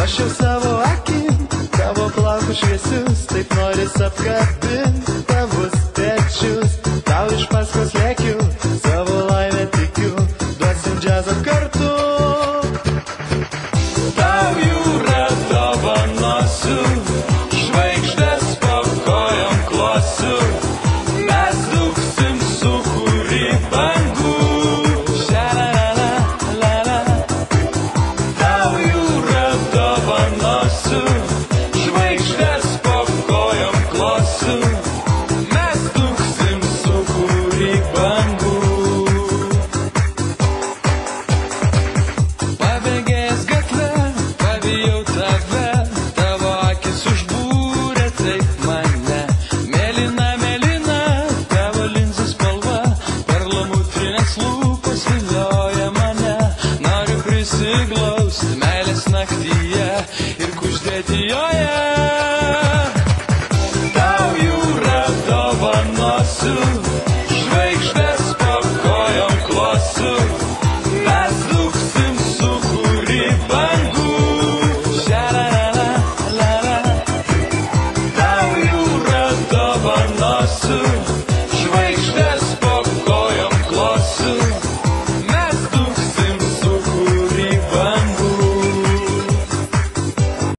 Aš jau savo akim, tavo plaukus šviesius, taip noris apkabint tavus pečius. Tau iš paskos lėkiu, savo laimę tikiu, duosim džiazą kartu. Tau jūra dovanosiu, žvaigždės po kojom klosiu, mes dūksim sūkurį bangų. Ša-la-la-la-la-la. Tau jūra dovanosiu, žvaigždės po kojom klosiu, mes dūksim sūkurį bangų. Pabėgęs gatve, pavijau tave, tavo akis užbūrė taip mane. Mėlyna, mėlyna, tavo linzų spalva, perlamutrinės lūpos vilioja mane. Noriu prisiglausti meilės naktyje ir kuždėti joje. Tau jūra dovanosiu, žvaigždės po kojom klosiu, mes dūksim sūkurį bangų. Ša-la-la-la-la-la. Tau jūra dovanosiu,